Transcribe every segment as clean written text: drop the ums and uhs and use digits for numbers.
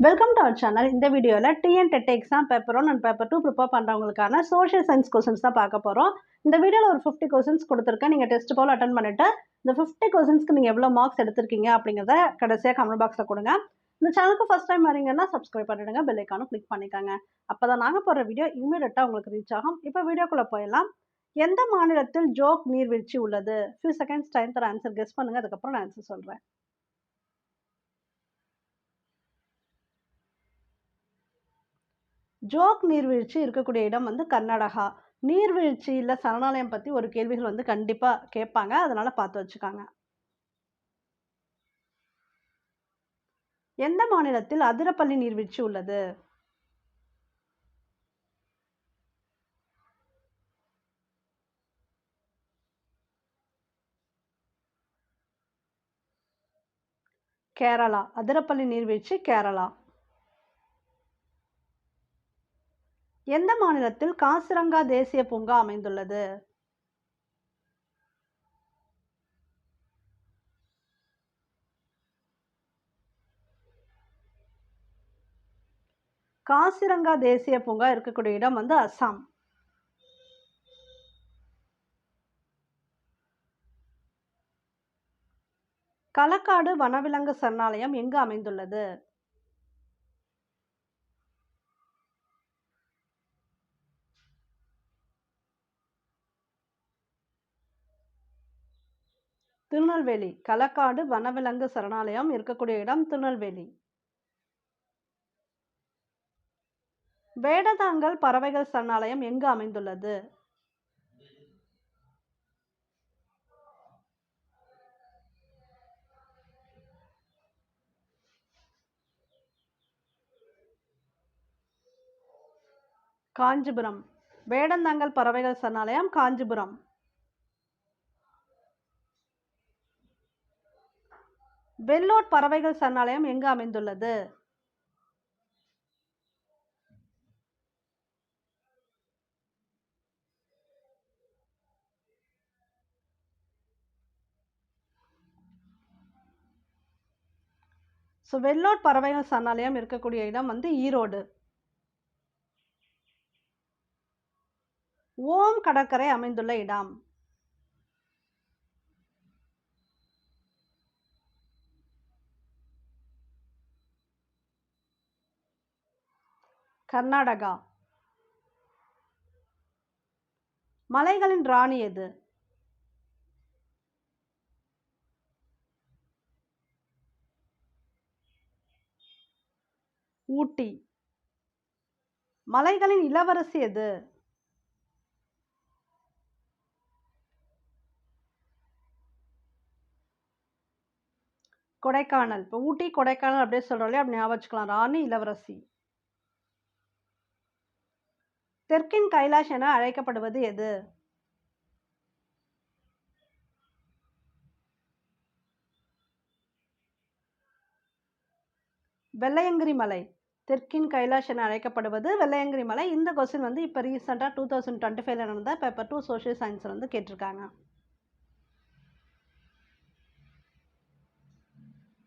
Welcome to our channel. இந்த வீடியோவில் TN TET exam paper 1 and paper 2 prepare பண்ணுறவங்களுக்கான social science questions தான் பார்க்க போகிறோம். இந்த வீடியோவில் ஒரு 50 கொஸ்டின்ஸ் கொடுத்துருக்கேன். நீங்கள் டெஸ்ட் போல் அட்டன் பண்ணிவிட்டு இந்த 50 கொஸ்டின்ஸ்க்கு நீங்கள் எவ்வளோ மார்க்ஸ் எடுத்திருக்கீங்க அப்படிங்கிறத கடைசியாக கமெண்ட் பாக்ஸில் கொடுங்க. இந்த சேனலுக்கு ஃபஸ்ட் டைம் வரீங்கன்னா சப்ஸ்கிரைப் பண்ணிவிடுங்க, பெல் ஐக்கானும் கிளிக் பண்ணிக்கோங்க. அப்போ தான் நாங்கள் போடுற வீடியோ இமீடியட்டாக உங்களுக்கு ரீச் ஆகும். இப்போ வீடியோக்குள்ளே போயிடலாம். எந்த மாநிலத்தில் ஜோக் நீர்வீழ்ச்சி உள்ளது? ஃபியூ செகண்ட்ஸ் டைம் தர ஆன்சர் கெஸ் பண்ணுங்கள், அதுக்கப்புறம் நான் ஆன்சர் சொல்கிறேன். ஜோக் நீர்வீழ்ச்சி இருக்கக்கூடிய இடம் வந்து கர்நாடகா. நீர்வீழ்ச்சி இல்லை சரணாலயம் பற்றி ஒரு கேள்விகள் வந்து கண்டிப்பாக கேட்பாங்க, அதனால பார்த்து வச்சுக்காங்க. எந்த மாநிலத்தில் அதிரப்பள்ளி நீர்வீழ்ச்சி உள்ளது? கேரளா. அதிரப்பள்ளி நீர்வீழ்ச்சி கேரளா. எந்த மாநிலத்தில் காசிரங்கா தேசிய பூங்கா அமைந்துள்ளது? காசிரங்கா தேசிய பூங்கா இருக்கக்கூடிய இடம் வந்து அஸ்ஸாம். களக்காடு வனவிலங்கு சரணாலயம் எங்கு அமைந்துள்ளது? திருநெல்வேலி. களக்காடு வனவிலங்கு சரணாலயம் இருக்கக்கூடிய இடம் திருநெல்வேலி. வேடந்தாங்கல் பறவைகள் சரணாலயம் எங்கு அமைந்துள்ளது? காஞ்சிபுரம். வேடந்தாங்கல் பறவைகள் சரணாலயம் காஞ்சிபுரம். வெள்ளோட் பறவைகள் சரணாலயம் எங்கு அமைந்துள்ளது? வெள்ளோட் பறவைகள் சரணாலயம் இருக்கக்கூடிய இடம் வந்து ஈரோடு. ஓம் கடற்கரை அமைந்துள்ள இடம்? கர்நாடகா. மலைகளின் ராணி எது? ஊட்டி. மலைகளின் இளவரசி எது? கொடைக்கானல். இப்போ ஊட்டி கொடைக்கானல் அப்படியே சொல்றோம் இல்லையா, அப்படி ஞாபகம் வச்சுக்கலாம். ராணி இளவரசி. தெற்கின் கைலாஷ் என அழைக்கப்படுவது எது? வெள்ளையங்கிரி மலை. தெற்கின் கைலாஷ் என அழைக்கப்படுவது வெள்ளையங்கிரி மலை. இந்த கொஸ்டின் வந்து இப்போ ரீசெண்டாக 2025 நடந்த பேப்பர் 2 சோஷியல் சயின்ஸ் வந்து கேட்டிருக்காங்க.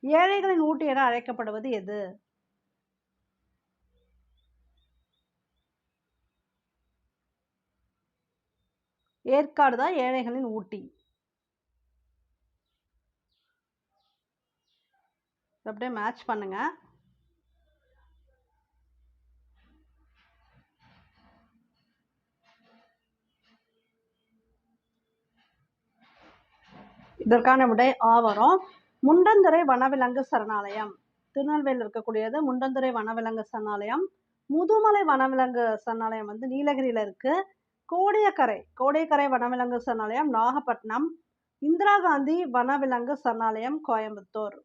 ஏழைகளின் ஊட்டி என அழைக்கப்படுவது எது? ஏற்காடு தான் ஏழைகளின் ஊட்டி. அப்படியே மேட்ச் பண்ணுங்க. இதற்கான விடை ஆவரம். முண்டந்துறை வனவிலங்கு சரணாலயம் திருநெல்வேலியில் இருக்கக்கூடியது. முண்டந்துறை வனவிலங்கு சரணாலயம். முதுமலை வனவிலங்கு சரணாலயம் வந்து நீலகிரியில் இருக்கு. கோடியக்கரை வனவிலங்கு சரணாலயம் நாகப்பட்டினம். இந்திரா காந்தி வனவிலங்கு சரணாலயம் கோயம்புத்தூர்.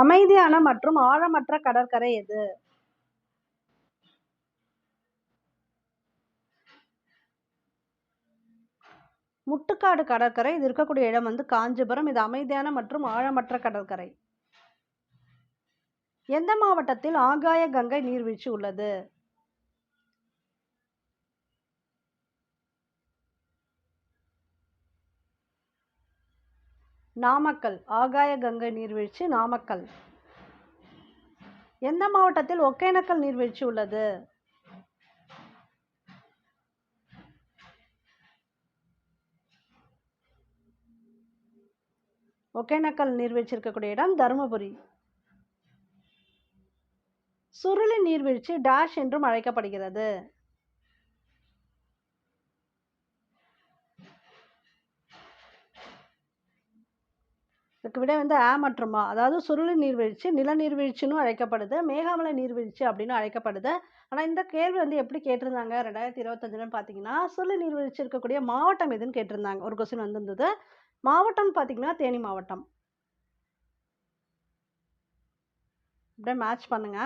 அமைதியான மற்றும் ஆழமற்ற கடற்கரை எது? முட்டுக்காடு கடற்கரை. இது இருக்கக்கூடிய இடம் வந்து காஞ்சிபுரம். இது அமைதியான மற்றும் ஆழமற்ற கடற்கரை. எந்த மாவட்டத்தில் ஆகாய கங்கை நீர்வீழ்ச்சி உள்ளது? நாமக்கல். ஆகாய கங்கை நீர்வீழ்ச்சி நாமக்கல். எந்த மாவட்டத்தில் ஒகேனக்கல் நீர்வீழ்ச்சி உள்ளது? ஒகேனக்கல் நீர்வீழ்ச்சி இருக்கக்கூடிய இடம் தருமபுரி. சுருளி நீர்வீழ்ச்சி டேஷ் என்றும் அழைக்கப்படுகிறது. இதுக்கு விட வந்து ஆ மற்றும் ஆ. அதாவது சுருளி நீர்வீழ்ச்சி நில நீர்வீழ்ச்சின்னு அழைக்கப்படுது, மேகாமலை நீர்வீழ்ச்சி அப்படின்னு அழைக்கப்படுது. ஆனால் இந்த கேள்வி வந்து எப்படி கேட்டிருந்தாங்க 2025ன்னு பார்த்தீங்கன்னா, சுருளி நீர்வீழ்ச்சி இருக்கக்கூடிய மாவட்டம் எதுன்னு கேட்டிருந்தாங்க. ஒரு கொஸ்டின் வந்திருந்தது. மாவட்டம்னு பார்த்தீங்கன்னா தேனி மாவட்டம். அப்படியே மேட்ச் பண்ணுங்க.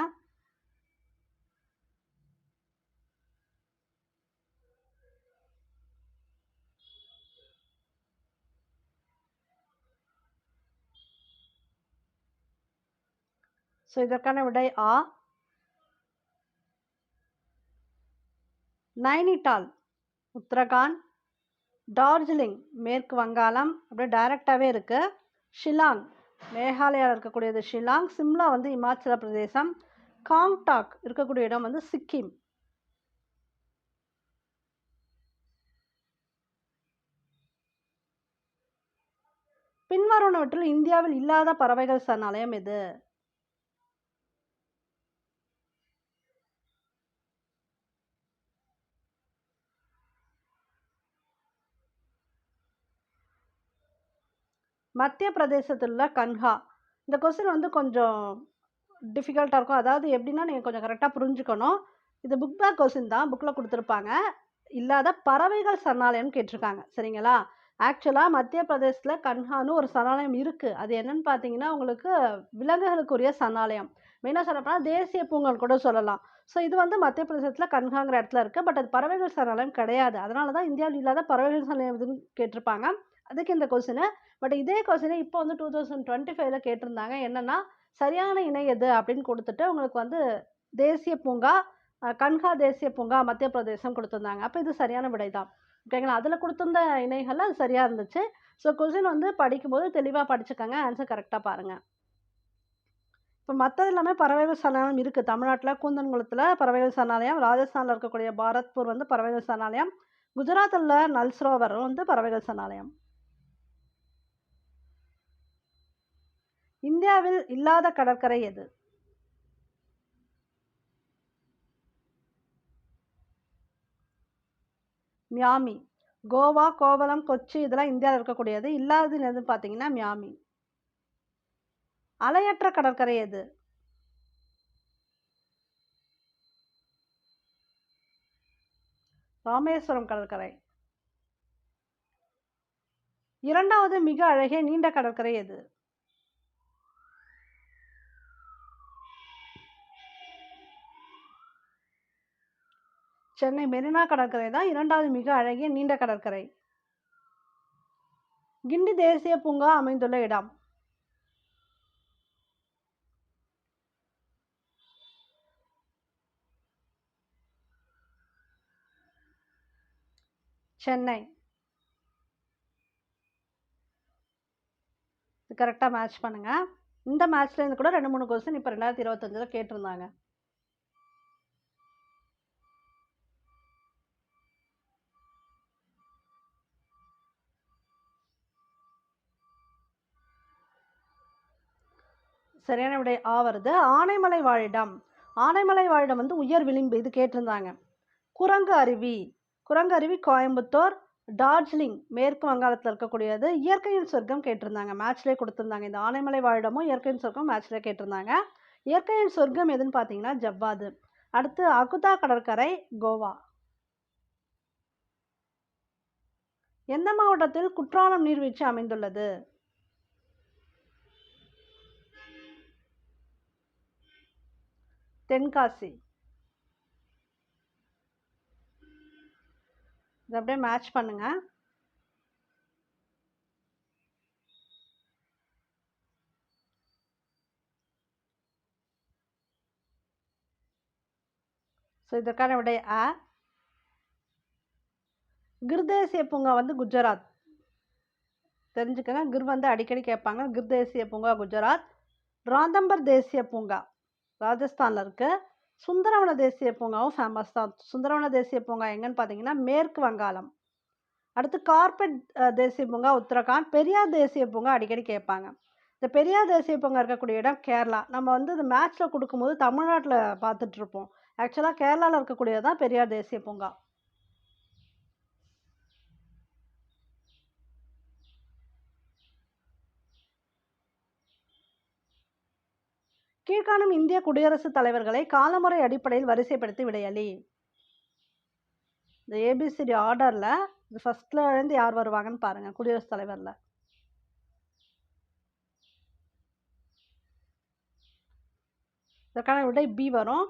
ஸோ இதற்கான விடை ஆ. நைனிடால் உத்தரகாண்ட், டார்ஜிலிங் மேற்கு வங்காளம், அப்படியே டைரக்டாகவே இருக்குது. ஷில்லாங் மேகாலயாவில் இருக்கக்கூடியது ஷில்லாங். சிம்லா வந்து இமாச்சல பிரதேசம். காங்டாக் இருக்கக்கூடிய இடம் வந்து சிக்கிம். பின்வருவனவற்றில் இந்தியாவில் இல்லாத பறவைகள் சரணாலயம் எது? மத்திய பிரதேசத்தில் உள்ள கன்ஹா. இந்த கொஸ்டின் வந்து கொஞ்சம் டிஃபிகல்ட்டாக இருக்கும். அதாவது எப்படின்னா நீங்கள் கொஞ்சம் கரெக்டாக புரிஞ்சுக்கணும். இது புக் பேக் கொஸ்டின் தான், புக்கில் கொடுத்துருப்பாங்க. இல்லாத பறவைகள் சரணாலயம்னு கேட்டிருக்காங்க. சரிங்களா? ஆக்சுவலாக மத்திய பிரதேசத்தில் கன்ஹான்னு ஒரு சரணாலயம் இருக்குது. அது என்னன்னு பார்த்தீங்கன்னா உங்களுக்கு விலங்குகளுக்குரிய சரணாலயம். மெயினாக சொல்லப்போனால் தேசிய பூங்கல் கூட சொல்லலாம். ஸோ இது வந்து மத்திய பிரதேசத்தில் கன்ஹாங்கிற இடத்துல இருக்குது. பட் அது பறவைகள் சரணாலயம் கிடையாது. அதனால தான் இந்தியாவில் இல்லாத பறவைகள் சரணாலயம் எதுன்னு கேட்டிருப்பாங்க. அதுக்கு இந்த கொஸ்டின். பட் இதே கொஸ்டினை இப்போ வந்து 2025ல் கேட்டிருந்தாங்க. என்னென்னா சரியான இணை எது அப்படின்னு கொடுத்துட்டு உங்களுக்கு வந்து தேசிய பூங்கா, கன்ஹா தேசிய பூங்கா மத்திய பிரதேசம் கொடுத்துருந்தாங்க. அப்போ இது சரியான விடை தான். ஓகேங்களா? அதில் கொடுத்துருந்த இணைகள் அது சரியாக இருந்துச்சு. ஸோ கொஸ்டின் வந்து படிக்கும்போது தெளிவாக படிச்சுக்கோங்க. ஆன்சர் கரெக்டாக பாருங்கள். இப்போ மற்றது எல்லாமே பறவைகள் சரணாலயம் இருக்குது. தமிழ்நாட்டில் கூந்தன்குளத்தில் பறவைகள் சரணாலயம், ராஜஸ்தானில் இருக்கக்கூடிய பாரத்பூர் வந்து பறவைகள் சரணாலயம், குஜராத்தில் நல்சரோவர் வந்து பறவைகள் சரணாலயம். இந்தியாவில் இல்லாத கடற்கரை எது? மியாமி. கோவா, கோவளம், கொச்சி இதெல்லாம் இந்தியாவில் இருக்கக்கூடியது. இல்லாதது எதுன்னு பார்த்தீங்கன்னா மியாமி. அலையற்ற கடற்கரை எது? ராமேஸ்வரம் கடற்கரை. இரண்டாவது மிக அழகிய நீண்ட கடற்கரை எது? சென்னை மெரினா கடற்கரை தான் இரண்டாவது மிக அழகிய நீண்ட கடற்கரை. கிண்டி தேசிய பூங்கா அமைந்துள்ள இடம்? சென்னை. இது கரெக்டாக மேட்ச் பண்ணுங்க. இந்த மேட்ச்லேருந்து கூட 2-3 கொஸ்டின் இப்போ 2025ல் கேட்டிருந்தாங்க. சரியான விடை ஆ வருது. ஆனைமலை வாழிடம். ஆனைமலை வாழிடம் வந்து உயர் விளிம்பு. இது கேட்டிருந்தாங்க. குரங்கு அருவி. குரங்கு அருவி கோயம்புத்தூர், டார்ஜிலிங் மேற்கு வங்காளத்தில் இருக்கக்கூடியது. இயற்கையின் சொர்க்கம் கேட்டிருந்தாங்க. மேட்ச்லேயே கொடுத்துருந்தாங்க. இந்த ஆனைமலை வாழிடமும் இயற்கையின் சொர்க்கம் மேட்ச்லேயே கேட்டிருந்தாங்க. இயற்கையின் சொர்க்கம் எதுன்னு பார்த்தீங்கன்னா ஜவ்வாது. அடுத்து அகுதா கடற்கரை கோவா. எந்த மாவட்டத்தில் குற்றாலம் நீர்வீழ்ச்சி அமைந்துள்ளது? தென்காசி. இதை அப்படியே மேட்ச் பண்ணுங்க. ஸோ இதற்கான விடை ஆ. கிர் தேசிய பூங்கா வந்து குஜராத். தெரிஞ்சுக்கங்க. கிர் வந்து அடிக்கடி கேட்பாங்க. கிர் தேசிய பூங்கா குஜராத். ராந்தம்பர் தேசிய பூங்கா ராஜஸ்தானில் இருக்குது. சுந்தரவன தேசிய பூங்காவும் ஃபேமஸ் தான். சுந்தரவன தேசிய பூங்கா எங்கன்னு பார்த்தீங்கன்னா மேற்கு வங்காளம். அடுத்து கார்பெட் தேசிய பூங்கா உத்தரகாண்ட். பெரியார் தேசிய பூங்கா அடிக்கடி கேட்பாங்க. இந்த பெரியார் தேசிய பூங்கா இருக்கக்கூடிய இடம் கேரளா. நம்ம வந்து இந்த மேட்ச்சில் கொடுக்கும்போது தமிழ்நாட்டில் பார்த்துட்ருப்போம். ஆக்சுவலாக கேரளாவில் இருக்கக்கூடியது தான் பெரியார் தேசிய பூங்கா. கீழ்காணும் இந்திய குடியரசுத் தலைவர்களை காலமுறை அடிப்படையில் வரிசைப்படுத்தி விடையளி. இந்த ஏபிசிடி ஆர்டரில் இது ஃபர்ஸ்ட்லேருந்து யார் வருவாங்கன்னு பாருங்கள். குடியரசுத் தலைவரில் இதற்கான விடை பி வரும்.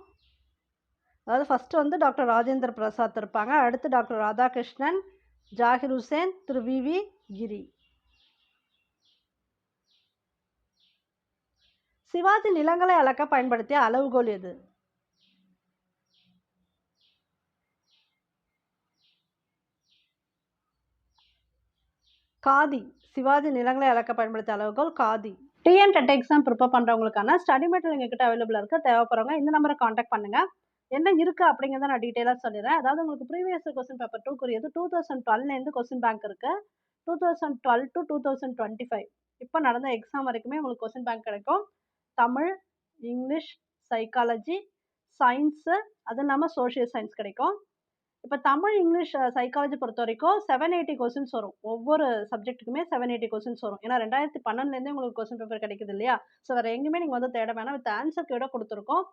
அதாவது ஃபஸ்ட்டு வந்து டாக்டர் ராஜேந்திர பிரசாத் இருப்பாங்க. அடுத்து டாக்டர் ராதாகிருஷ்ணன், ஜாகிர் ஹுசேன், திரு வி கிரி. சிவாஜி நிலங்களை அளக்க பயன்படுத்திய அளவுகோல் எது? காதி. சிவாஜி நிலங்களை அளக்க பயன்படுத்திய அளவுகோல் காதி. டிஎன்டெட் எக்ஸாம் ப்ரிப்பேர் பண்ணுறவங்களுக்கான ஸ்டடி மெட்டீரியல் எங்ககிட்ட அவைலபிளாக இருக்குது. தேவைப்படுறவங்க இந்த நம்பரை காண்டாக்ட் பண்ணுங்கள். என்ன இருக்குது அப்படிங்கிறத நான் டீட்டெயிலாக சொல்லிடுறேன். அதாவது உங்களுக்கு ப்ரீவியஸ் கொஸ்டின் பேப்பர் 2 2012லேருந்து கொஸ்டின் பேங்க் இருக்குது. 2012 to 2025 இப்போ நடந்த எக்ஸாம் வரைக்குமே உங்களுக்கு கொஸ்டின் பேங்க் கிடைக்கும். தமிழ், இங்கிலீஷ், சைக்காலஜி, சயின்ஸு, அது இல்லாமல் சோஷியல் சயின்ஸ் கிடைக்கும். இப்போ தமிழ், இங்கிலீஷ், சைக்காலஜி பொறுத்த வரைக்கும் 780 கொஸ்டின்ஸ் வரும். ஒவ்வொரு சப்ஜெக்ட்டுக்குமே 780 கொஸ்டின்ஸ் வரும். ஏன்னா 2012லேருந்தே உங்களுக்கு கொஸ்டின் பேப்பர் கிடைக்குது இல்லையா? ஸோ வேறு எங்கேயுமே நீங்கள் வந்து தேட வேணாம். வித் ஆன்சர் கீயோட கொடுத்துருக்கோம்.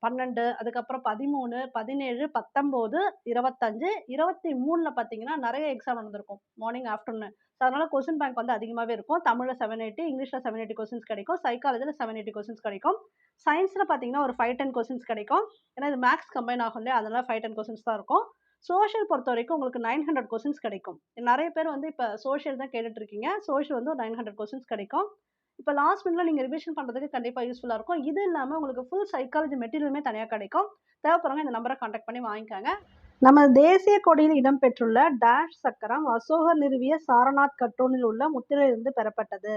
12, அதுக்கப்புறம் 13, 17, 19, 25, 23ல் பார்த்தீங்கன்னா நிறைய எக்ஸாம் நடந்திருக்கும் மார்னிங், ஆஃப்டர்நூன். ஸோ அதனால் கொஸ்டின் பேங்க் வந்து அதிகமாகவே இருக்கும். தமிழில் 780, இங்கிலீஷில் 780 கொஸ்டின்ஸ் கிடைக்கும். சைக்காலஜியில் 780 கொஸ்டின்ஸ் கிடைக்கும். சயின்ஸில் பார்த்தீங்கன்னா ஒரு 510 கொஸ்டின்ஸ் கிடைக்கும். ஏன்னா இது மேக்ஸ் கம்பைன் ஆகும் இல்லையா? அதனால் 510 கொஸ்டின்ஸ் தான் இருக்கும். சோஷியல் பொறுத்த வரைக்கும் உங்களுக்கு 900 கொஸ்டின்ஸ் கிடைக்கும். நிறைய பேர் வந்து இப்போ சோஷியல் தான் கேட்டுட்ருக்கீங்க. சோஷியல் வந்து ஒரு 900 கொஸ்டின்ஸ் கிடைக்கும். இப்போ லாஸ்ட் மினிட்ல நீங்கள் ரிவிஷன் பண்ணுறதுக்கு கண்டிப்பாக யூஸ்ஃபுல்லாக இருக்கும். இது இல்லாமல் உங்களுக்கு ஃபுல் சைக்காலஜி மெட்டீரியலுமே தனியாக கிடைக்கும். தேவைப்படுறவங்க இந்த நம்பரை காண்டாக்ட் பண்ணி வாங்கிக்காங்க. நம்ம தேசிய கொடியில் இடம்பெற்றுள்ள டேஷ் சக்கரம் அசோகர் நிறுவிய சாரநாத் கட்டூனில் உள்ள முத்திரையிலிருந்து பெறப்பட்டது.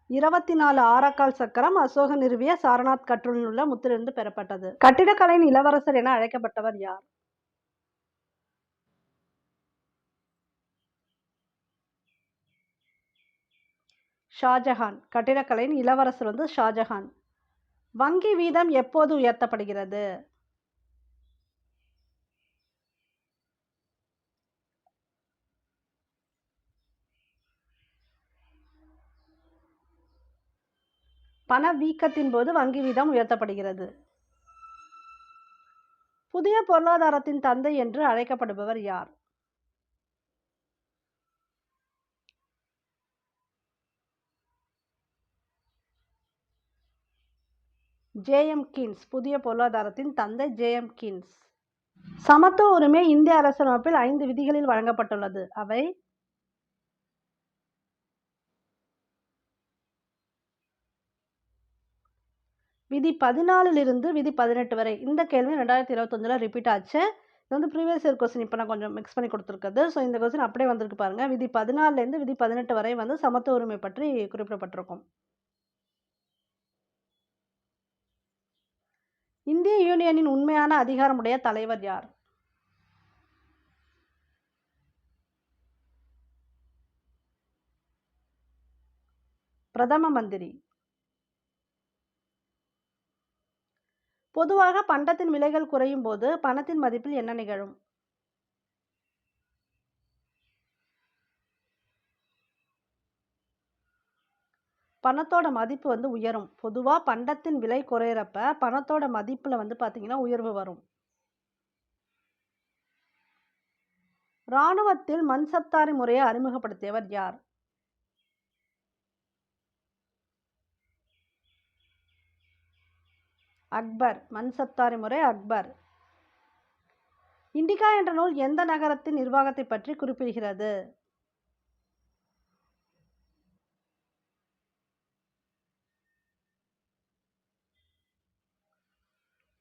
இருபத்தி 4 ஆரக்கால் சக்கரம் அசோகர் நிறுவிய சாரநாத் கட்டூனில் உள்ள முத்திரையிலிருந்து பெறப்பட்டது. கட்டிடக்கலையின் இளவரசர் என அழைக்கப்பட்டவர் யார்? ஷாஜஹான். கட்டிடக்கலையின் இளவரசர் வந்து ஷாஜஹான். வங்கி வீதம் எப்போது உயர்த்தப்படுகிறது? பணவீக்கத்தின் போது வங்கி வீதம் உயர்த்தப்படுகிறது. புதிய பொருளாதாரத்தின் தந்தை என்று அழைக்கப்படுபவர் யார்? ஜே.எம். கீன்ஸ். புதிய பொருளாதாரத்தின் தந்தை ஜே.எம். கீன்ஸ். சமத்துவ உரிமை இந்திய அரசியலமைப்பில் 5 விதிகளில் வழங்கப்பட்டுள்ளது. அவை: விதி 14லிருந்து விதி 18 வரை. இந்த கேள்வி 2021 ரிப்பீட் ஆச்சு. இது வந்து ப்ரீவியஸ் இயர் கொஸ்டின் இப்போ நான் கொஞ்சம் மிக்ஸ் பண்ணி கொடுத்துருக்குது. ஸோ இந்த கொஸ்டின் அப்படியே வந்திருக்கு பாருங்கள். விதி 14லேருந்து விதி 18 வரை வந்து சமத்துவ உரிமை பற்றி குறிப்பிடப்பட்டிருக்கும். இந்திய யூனியனின் உண்மையான அதிகாரமுடைய தலைவர் யார்? பிரதம மந்திரி. பொதுவாக பண்டத்தின் விலைகள் குறையும் போது பணத்தின் மதிப்பில் என்ன நிகழும்? பணத்தோட மதிப்பு வந்து உயரும். பொதுவாக பண்டத்தின் விலை குறையிறப்ப பணத்தோட மதிப்பில் வந்து பார்த்தீங்கன்னா உயர்வு வரும். இராணுவத்தில் மன்சப்தாரி முறையை அறிமுகப்படுத்தியவர் யார்? அக்பர். மன்சப்தாரி முறை அக்பர். இண்டிகா என்ற நூல் எந்த நகரத்தின் நிர்வாகத்தை பற்றி குறிப்பிடுகிறது?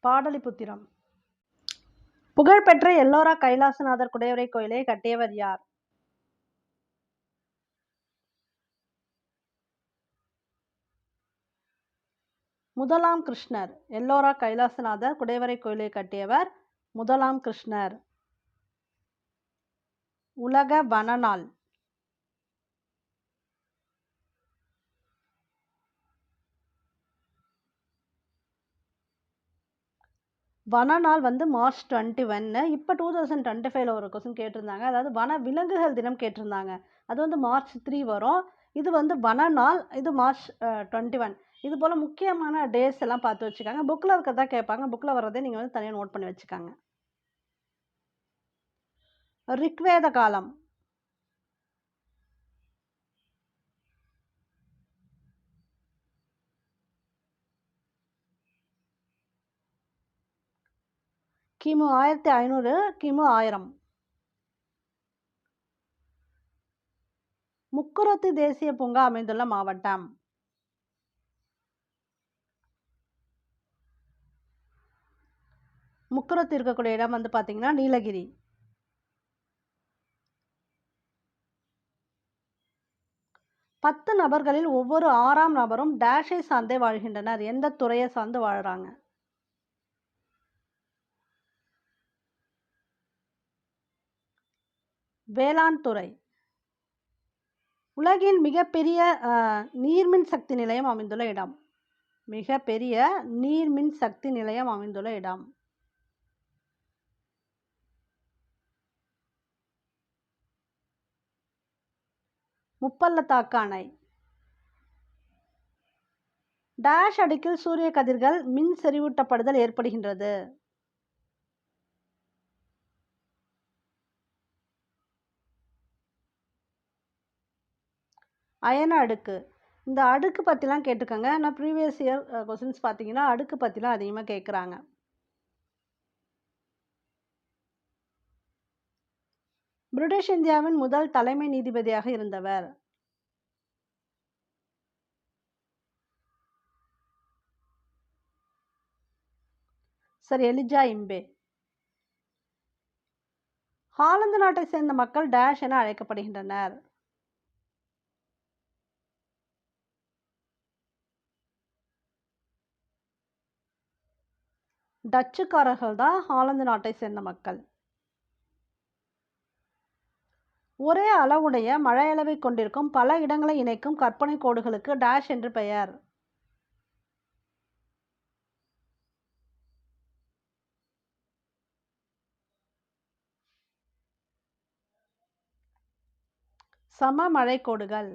பாடலிபுத்திரம். புகழ்பெற்ற எல்லோரா கைலாசநாதர் குடைவரை கோயிலை கட்டியவர் யார்? முதலாம் கிருஷ்ணர். எல்லோரா கைலாசநாதர் குடைவரை கோயிலை கட்டியவர் முதலாம் கிருஷ்ணர். உலக வன நாள். வன நாள் வந்து மார்ச் 21. இப்போ 2025 ஒரு கொஸ்டின் கேட்டிருந்தாங்க. அதாவது வன விலங்குகள் தினம் கேட்டிருந்தாங்க. அது வந்து மார்ச் 3 வரும். இது வந்து வன நாள். இது மார்ச் 21. இது போல் முக்கியமான டேஸ் எல்லாம் பார்த்து வச்சுக்காங்க. புக்கில் இருக்கிறதா கேட்பாங்க. புக்கில் வர்றதே நீங்கள் வந்து தனியாக நோட் பண்ணி வச்சுக்காங்க. ரிக்வேத காலம். கிமு 1500, கிமு 1000. முக்குரத்து தேசிய பூங்கா அமைந்துள்ள மாவட்டம். முக்குரத்து இருக்கக்கூடிய இடம் வந்து பார்த்தீங்கன்னா நீலகிரி. பத்து நபர்களில் ஒவ்வொரு 6ஆம் நபரும் டேஷை சார்ந்தே வாழ்கின்றனர். எந்த துறையை சார்ந்து வாழ்றாங்க? வேளாண் துறை. உலகின் மிகப்பெரிய நீர்மின் சக்தி நிலையம் அமைந்துள்ள இடம். மிகப்பெரிய நீர்மின் சக்தி நிலையம் அமைந்துள்ள இடம். முப்பள்ளத்தாக்கு அணை. டேஷ் அடுக்கில் சூரிய கதிர்கள் மின் செறிவூட்டப்படுதல் ஏற்படுகின்றது. அயன அடுக்கு. இந்த அடுக்கு பற்றிலாம் கேட்டுக்கோங்க. ஆனால் ப்ரீவியஸ் இயர் கொஸ்டின்ஸ் பார்த்தீங்கன்னா அடுக்கு பற்றிலாம் அதிகமாக கேட்குறாங்க. பிரிட்டிஷ் இந்தியாவின் முதல் தலைமை நீதிபதியாக இருந்தவர். Sir Elijah இம்பே. ஹாலந்து நாட்டை சேர்ந்த மக்கள் டேஷ் என அழைக்கப்படுகின்றனர். டச்சுக்காரர்கள் தான் ஹாலந்து நாட்டை சேர்ந்த மக்கள். ஒரே அளவுடைய மழையளவை கொண்டிருக்கும் பல இடங்களை இணைக்கும் கற்பனை கோடுகளுக்கு டேஷ் என்று பெயர். சம மழைக்கோடுகள்.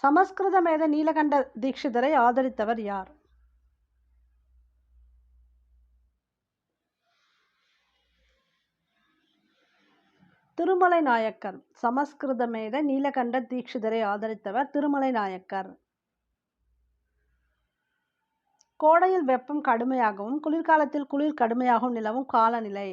சமஸ்கிருத மேத நீலகண்ட தீட்சிதரை ஆதரித்தவர் யார்? திருமலை நாயக்கர். சமஸ்கிருத மேத நீலகண்ட தீட்சிதரை ஆதரித்தவர் திருமலை நாயக்கர். கோடையில் வெப்பம் கடுமையாகவும் குளிர்காலத்தில் குளிர் கடுமையாகவும் நிலவும் காலநிலை.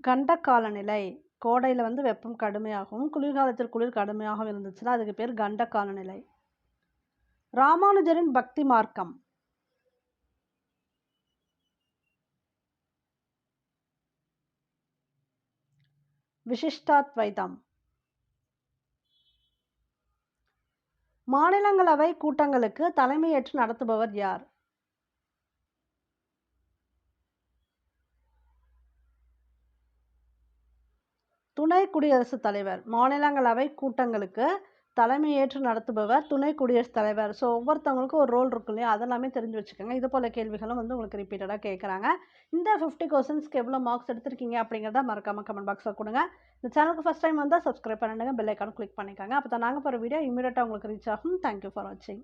கண்ட காலநிலை. கோடையில் வந்து வெப்பம் கடுமையாகவும் குளிர்காலத்தில் குளிர் கடுமையாகவும் இருந்துச்சுன்னா அதுக்கு பேர் கண்ட காலநிலை. ராமானுஜரின் பக்தி மார்க்கம். விசிஷ்டாத்வைதம். மாநிலங்களவை கூட்டங்களுக்கு தலைமையேற்று நடத்துபவர் யார்? துணை குடியரசுத் தலைவர். மாநிலங்களவை கூட்டங்களுக்கு தலைமையேற்று நடத்துபவர் துணை குடியரசுத் தலைவர். ஸோ ஒவ்வொருத்தவங்களுக்கும் ஒரு ரோல் இருக்கும் இல்லையா, அதெல்லாமே தெரிஞ்சு வச்சுக்கோங்க. இது போல் கேள்விகளும் வந்து உங்களுக்கு ரிப்பீட்டடாக கேட்குறாங்க. இந்த 50 கொஸ்டின்ஸ்க்கு எவ்வளோ மார்க்ஸ் எடுத்திருக்கீங்க அப்படிங்கிறத மறக்காமல் கமெண்ட் பாக்ஸில் கொடுங்க. இந்த சேனலுக்கு ஃபஸ்ட் டைம் வந்தால் சப்ஸ்கிரைப் பண்ணிடுங்க, பெல் ஐக்கானும் கிளிக் பண்ணிக்கோங்க. அப்போ தான் நாங்கள் போகிற வீடியோ இமீடியட்டாக உங்களுக்கு ரீச் ஆகும். தேங்க்யூ ஃபார் வாட்சிங்.